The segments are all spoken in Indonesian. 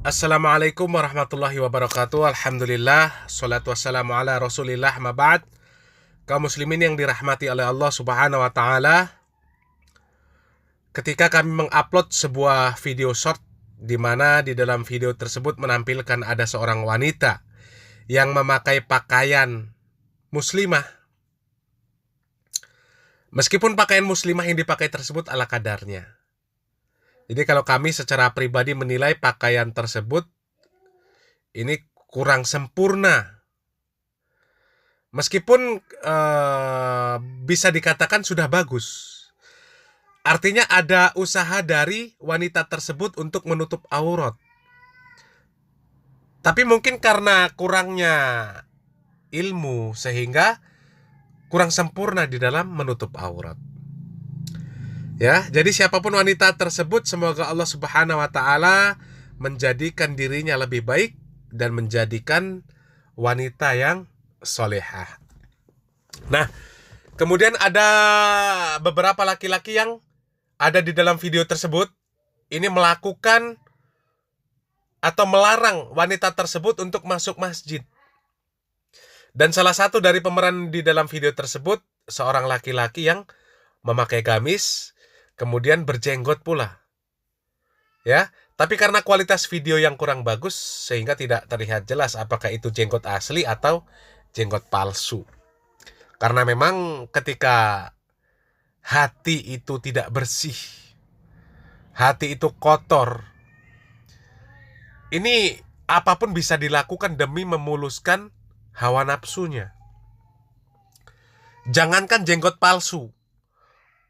Assalamualaikum warahmatullahi wabarakatuh. Alhamdulillah, salatu wassalamu ala rasulillah, ma ba'd. Kaum muslimin yang dirahmati oleh Allah subhanahu wa ta'ala, ketika kami mengupload sebuah video short di mana di dalam video tersebut menampilkan ada seorang wanita yang memakai pakaian muslimah, meskipun pakaian muslimah yang dipakai tersebut ala kadarnya. Jadi kalau kami secara pribadi menilai pakaian tersebut ini kurang sempurna. Meskipun bisa dikatakan sudah bagus. Artinya ada usaha dari wanita tersebut untuk menutup aurat. Tapi mungkin karena kurangnya ilmu sehingga kurang sempurna di dalam menutup aurat. Ya, jadi siapapun wanita tersebut, semoga Allah Subhanahu wa taala menjadikan dirinya lebih baik dan menjadikan wanita yang solehah. Nah, kemudian ada beberapa laki-laki yang ada di dalam video tersebut ini melakukan atau melarang wanita tersebut untuk masuk masjid. Dan salah satu dari pemeran di dalam video tersebut seorang laki-laki yang memakai gamis, kemudian berjenggot pula. Ya, tapi karena kualitas video yang kurang bagus sehingga tidak terlihat jelas apakah itu jenggot asli atau jenggot palsu. Karena memang ketika hati itu tidak bersih, hati itu kotor, ini apapun bisa dilakukan demi memuluskan hawa nafsunya. Jangankan jenggot palsu,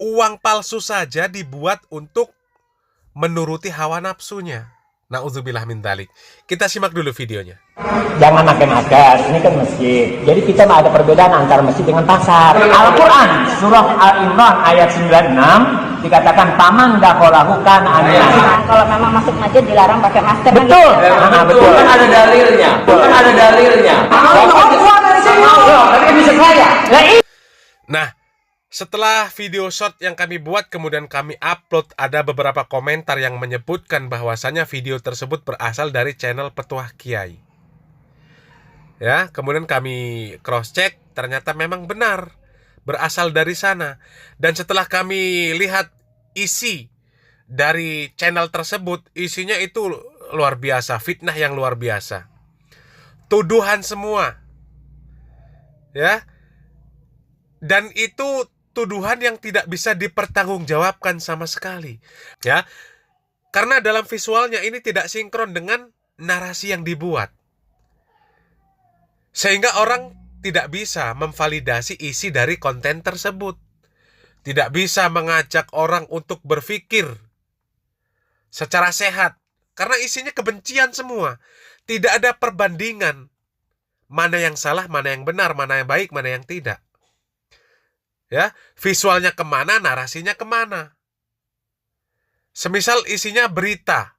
uang palsu saja dibuat untuk menuruti hawa nafsunya. Na'udzubillah min dzalik. Kita simak dulu videonya. Jangan makan-makan, ini kan masjid. Jadi kita ada perbedaan antara masjid dengan pasar. Al-Quran surah Al-Imran ayat 96 dikatakan paman dakholahu kan aneh. Kalau memang masuk masjid dilarang pakai masker. Betul. Betul. Kan ada dalilnya. Kan ada dalilnya. Tapi bisa saya. Nah, setelah video short yang kami buat kemudian kami upload, ada beberapa komentar yang menyebutkan bahwasanya video tersebut berasal dari channel Petuah Kiai. Ya, kemudian kami cross check, ternyata memang benar berasal dari sana. Dan setelah kami lihat isi dari channel tersebut, isinya itu luar biasa, fitnah yang luar biasa. Tuduhan semua. Ya. Dan itu tuduhan yang tidak bisa dipertanggungjawabkan sama sekali. Ya. Karena dalam visualnya ini tidak sinkron dengan narasi yang dibuat. Sehingga orang tidak bisa memvalidasi isi dari konten tersebut. Tidak bisa mengajak orang untuk berpikir secara sehat. Karena isinya kebencian semua. Tidak ada perbandingan. Mana yang salah, mana yang benar, mana yang baik, mana yang tidak. Ya, visualnya kemana, narasinya kemana. Semisal isinya berita,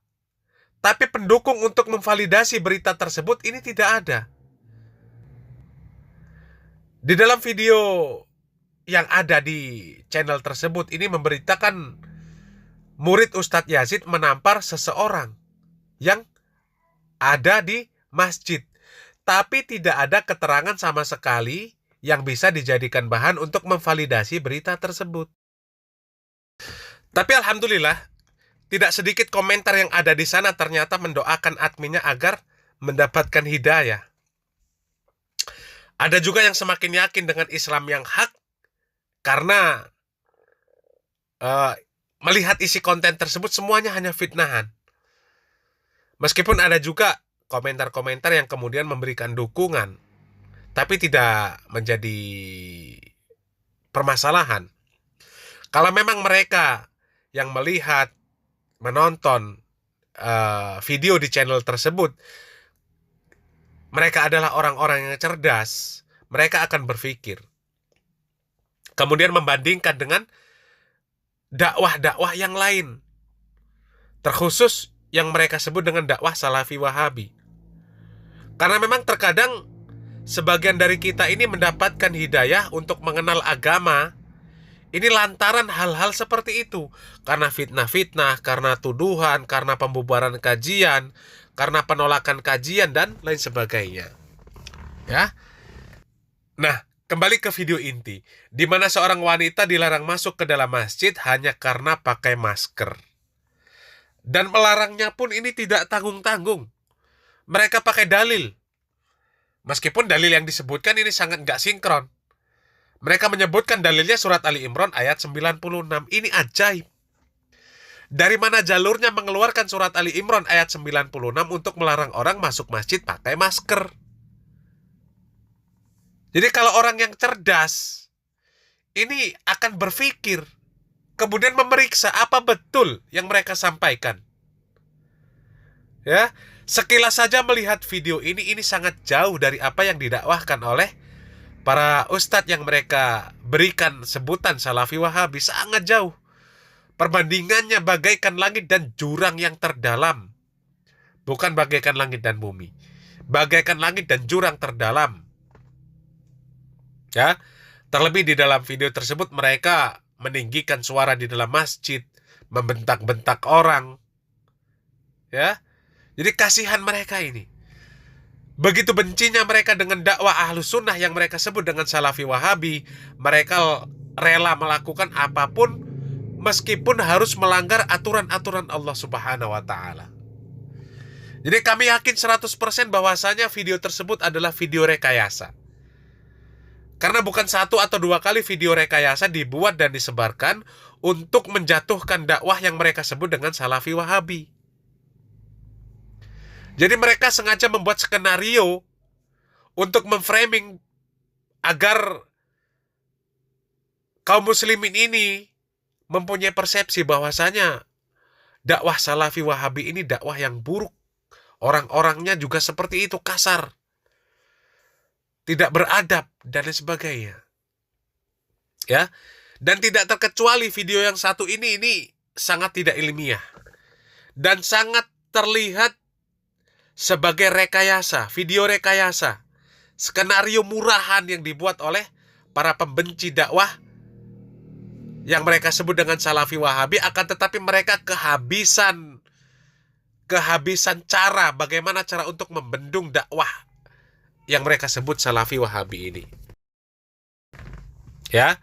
tapi pendukung untuk memvalidasi berita tersebut ini tidak ada. Di dalam video yang ada di channel tersebut ini memberitakan murid Ustadz Yazid menampar seseorang yang ada di masjid. Tapi tidak ada keterangan sama sekali yang bisa dijadikan bahan untuk memvalidasi berita tersebut. Tapi alhamdulillah, tidak sedikit komentar yang ada di sana ternyata mendoakan adminnya agar mendapatkan hidayah. Ada juga yang semakin yakin dengan Islam yang hak karena melihat isi konten tersebut semuanya hanya fitnahan. Meskipun ada juga komentar-komentar yang kemudian memberikan dukungan, tapi tidak menjadi permasalahan. Kalau memang mereka yang melihat, menonton video di channel tersebut, mereka adalah orang-orang yang cerdas, mereka akan berpikir. Kemudian membandingkan dengan dakwah-dakwah yang lain. Terkhusus yang mereka sebut dengan dakwah Salafi Wahabi. Karena memang terkadang sebagian dari kita ini mendapatkan hidayah untuk mengenal agama ini lantaran hal-hal seperti itu. Karena fitnah-fitnah, karena tuduhan, karena pembubaran kajian, karena penolakan kajian dan lain sebagainya. Ya. Nah, kembali ke video inti, di mana seorang wanita dilarang masuk ke dalam masjid hanya karena pakai masker. Dan melarangnya pun ini tidak tanggung-tanggung. Mereka pakai dalil. Meskipun dalil yang disebutkan ini sangat nggak sinkron. Mereka menyebutkan dalilnya surat Ali Imran ayat 96. Ini ajaib. Dari mana jalurnya mengeluarkan surat Ali Imran ayat 96 untuk melarang orang masuk masjid pakai masker? Jadi kalau orang yang cerdas, ini akan berpikir, kemudian memeriksa apa betul yang mereka sampaikan. Ya, sekilas saja melihat video ini sangat jauh dari apa yang didakwahkan oleh para ustadz yang mereka berikan sebutan Salafi Wahabi, sangat jauh. Perbandingannya bagaikan langit dan jurang yang terdalam. Bukan bagaikan langit dan bumi. Bagaikan langit dan jurang terdalam. Ya, terlebih di dalam video tersebut mereka meninggikan suara di dalam masjid, membentak-bentak orang. Ya. Jadi kasihan mereka ini. Begitu bencinya mereka dengan dakwah Ahlus Sunnah yang mereka sebut dengan Salafi Wahabi, mereka rela melakukan apapun meskipun harus melanggar aturan-aturan Allah Subhanahu wa taala. Jadi kami yakin 100% bahwasanya video tersebut adalah video rekayasa. Karena bukan satu atau dua kali video rekayasa dibuat dan disebarkan untuk menjatuhkan dakwah yang mereka sebut dengan Salafi Wahabi. Jadi mereka sengaja membuat skenario untuk memframing agar kaum muslimin ini mempunyai persepsi bahwasanya dakwah Salafi Wahabi ini dakwah yang buruk. Orang-orangnya juga seperti itu, kasar, tidak beradab, dan lain sebagainya. Ya. Dan tidak terkecuali video yang satu ini sangat tidak ilmiah. Dan sangat terlihat sebagai rekayasa, video rekayasa. Skenario murahan yang dibuat oleh para pembenci dakwah yang mereka sebut dengan Salafi Wahabi, akan tetapi mereka kehabisan cara, bagaimana cara untuk membendung dakwah yang mereka sebut Salafi Wahabi ini. Ya.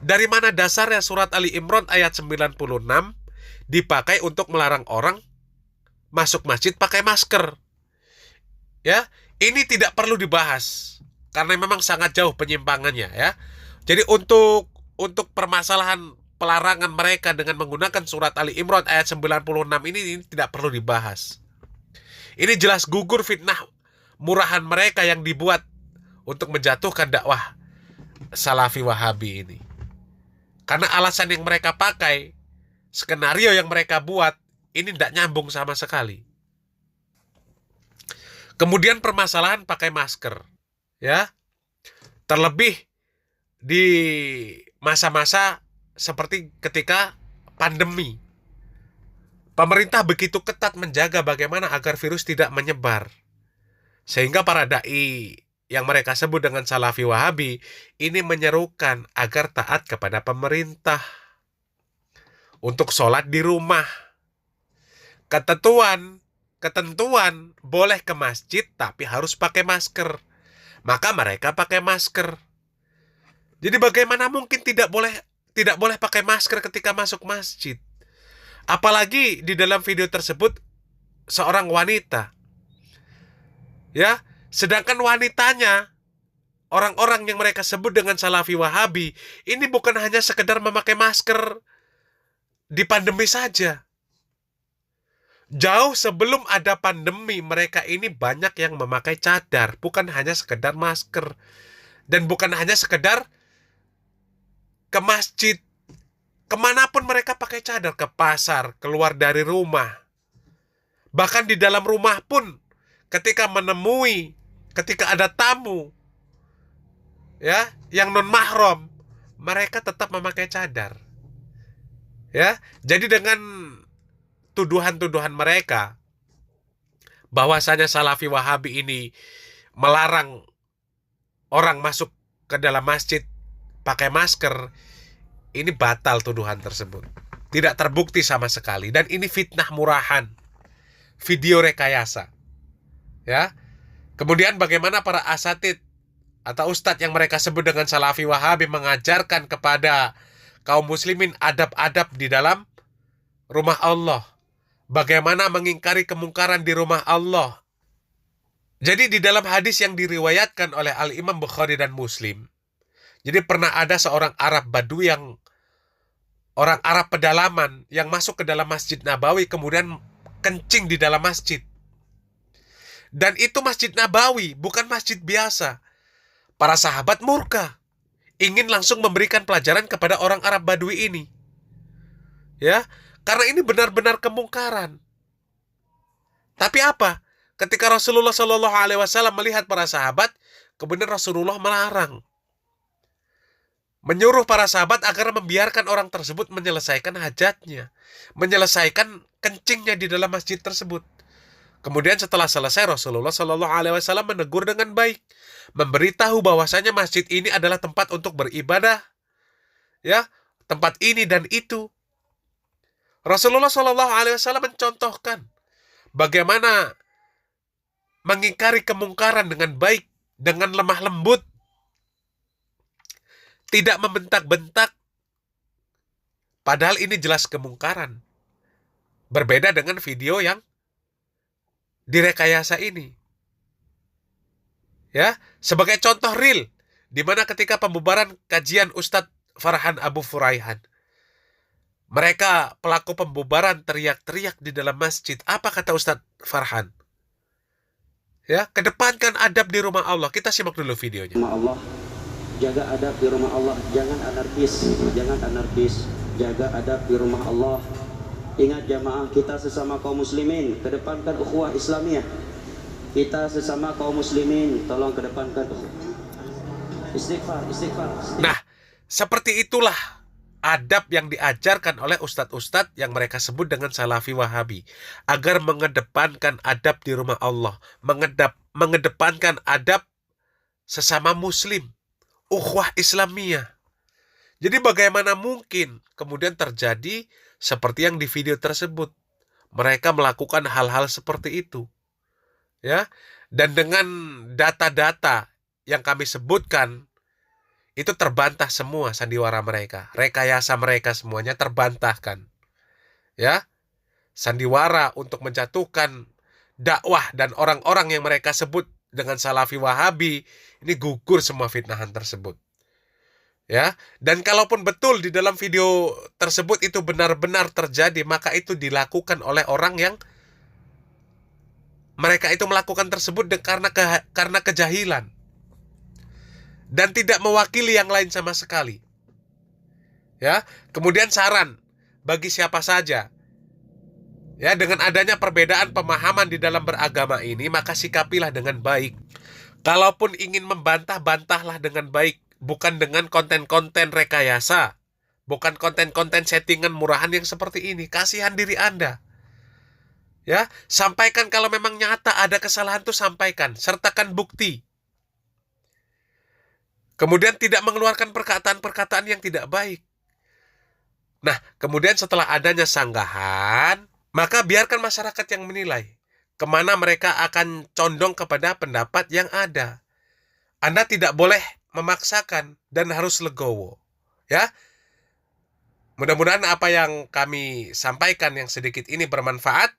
Dari mana dasarnya surat Ali Imran ayat 96 dipakai untuk melarang orang masuk masjid pakai masker? Ya, ini tidak perlu dibahas karena memang sangat jauh penyimpangannya, ya. Jadi untuk permasalahan pelarangan mereka dengan menggunakan surat Ali Imran ayat 96 ini tidak perlu dibahas. Ini jelas gugur fitnah murahan mereka yang dibuat untuk menjatuhkan dakwah Salafi Wahabi ini. Karena alasan yang mereka pakai, skenario yang mereka buat, ini tidak nyambung sama sekali. Kemudian permasalahan pakai masker, ya. Terlebih di masa-masa seperti ketika pandemi. Pemerintah begitu ketat menjaga bagaimana agar virus tidak menyebar. Sehingga para da'i yang mereka sebut dengan Salafi Wahabi ini menyerukan agar taat kepada pemerintah untuk sholat di rumah. Ketentuan boleh ke masjid tapi harus pakai masker. Maka mereka pakai masker. Jadi bagaimana mungkin tidak boleh pakai masker ketika masuk masjid? Apalagi di dalam video tersebut seorang wanita. Ya, sedangkan wanitanya, orang-orang yang mereka sebut dengan Salafi Wahabi, ini bukan hanya sekedar memakai masker di pandemi saja. Jauh sebelum ada pandemi, mereka ini banyak yang memakai cadar, bukan hanya sekedar masker. Dan bukan hanya sekedar ke masjid. Kemanapun mereka pakai cadar, ke pasar, keluar dari rumah. Bahkan di dalam rumah pun, ketika ada tamu, ya, yang non mahram, mereka tetap memakai cadar. Ya, jadi dengan tuduhan-tuduhan mereka bahwasanya Salafi Wahabi ini melarang orang masuk ke dalam masjid pakai masker, ini batal tuduhan tersebut. Tidak terbukti sama sekali, dan ini fitnah murahan. video rekayasa. Ya. Kemudian bagaimana para asatid atau ustadz yang mereka sebut dengan Salafi Wahabi mengajarkan kepada kaum muslimin adab-adab di dalam rumah Allah. Bagaimana mengingkari kemungkaran di rumah Allah. Jadi di dalam hadis yang diriwayatkan oleh Al-Imam Bukhari dan Muslim, jadi pernah ada seorang Arab Badui orang Arab pedalaman yang masuk ke dalam Masjid Nabawi kemudian kencing di dalam masjid. Dan itu Masjid Nabawi, bukan masjid biasa. Para sahabat murka, ingin langsung memberikan pelajaran kepada orang Arab Badui ini. Ya, karena ini benar-benar kemungkaran. Tapi apa? Ketika Rasulullah Shallallahu Alaihi Wasallam melihat para sahabat, kemudian Rasulullah melarang, menyuruh para sahabat agar membiarkan orang tersebut menyelesaikan hajatnya, menyelesaikan kencingnya di dalam masjid tersebut. Kemudian setelah selesai, Rasulullah Shallallahu Alaihi Wasallam menegur dengan baik, memberitahu bahwasanya masjid ini adalah tempat untuk beribadah, ya, tempat ini dan itu. Rasulullah Shallallahu Alaihi Wasallam mencontohkan bagaimana mengingkari kemungkaran dengan baik, dengan lemah lembut, tidak membentak-bentak, padahal ini jelas kemungkaran. Berbeda dengan video yang direkayasa ini. Ya, sebagai contoh real, di mana ketika pembubaran kajian Ustadz Farhan Abu Furaihan, mereka pelaku pembubaran teriak-teriak di dalam masjid. Apa kata Ustadz Farhan? Ya, kedepankan adab di rumah Allah. Kita simak dulu videonya. Rumah Allah, jaga adab di rumah Allah, jangan anarkis, jaga adab di rumah Allah. Ingat jamaah, kita sesama kaum muslimin, kedepankan ukhuwah Islamiyah. Kita sesama kaum muslimin, tolong kedepankan istighfar. Nah, seperti itulah adab yang diajarkan oleh ustadz-ustadz yang mereka sebut dengan Salafi Wahabi, agar mengedepankan adab di rumah Allah, mengedepankan adab sesama muslim, ukhuwah Islamiyah. Jadi bagaimana mungkin kemudian terjadi seperti yang di video tersebut? Mereka melakukan hal-hal seperti itu. Ya, dan dengan data-data yang kami sebutkan, itu terbantah semua sandiwara mereka, rekayasa mereka semuanya terbantahkan. Ya, sandiwara untuk menjatuhkan dakwah dan orang-orang yang mereka sebut dengan Salafi Wahabi, ini gugur semua fitnahan tersebut. Ya, dan kalaupun betul di dalam video tersebut itu benar-benar terjadi, maka itu dilakukan oleh orang yang mereka itu melakukan tersebut karena kejahilan. Dan tidak mewakili yang lain sama sekali. Ya, kemudian saran bagi siapa saja, ya, dengan adanya perbedaan pemahaman di dalam beragama ini, maka sikapilah dengan baik. Kalaupun ingin membantah, bantahlah dengan baik, bukan dengan konten-konten rekayasa, bukan konten-konten settingan murahan yang seperti ini. Kasihan diri Anda. Ya, sampaikan kalau memang nyata ada kesalahan tuh sampaikan, sertakan bukti. Kemudian tidak mengeluarkan perkataan-perkataan yang tidak baik. Nah, kemudian setelah adanya sanggahan, maka biarkan masyarakat yang menilai kemana mereka akan condong kepada pendapat yang ada. Anda tidak boleh memaksakan dan harus legowo. Ya, mudah-mudahan apa yang kami sampaikan yang sedikit ini bermanfaat.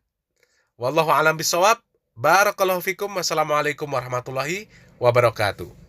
Wallahu a'lam bishawab. Barakallahu fikum. Wassalamualaikum warahmatullahi wabarakatuh.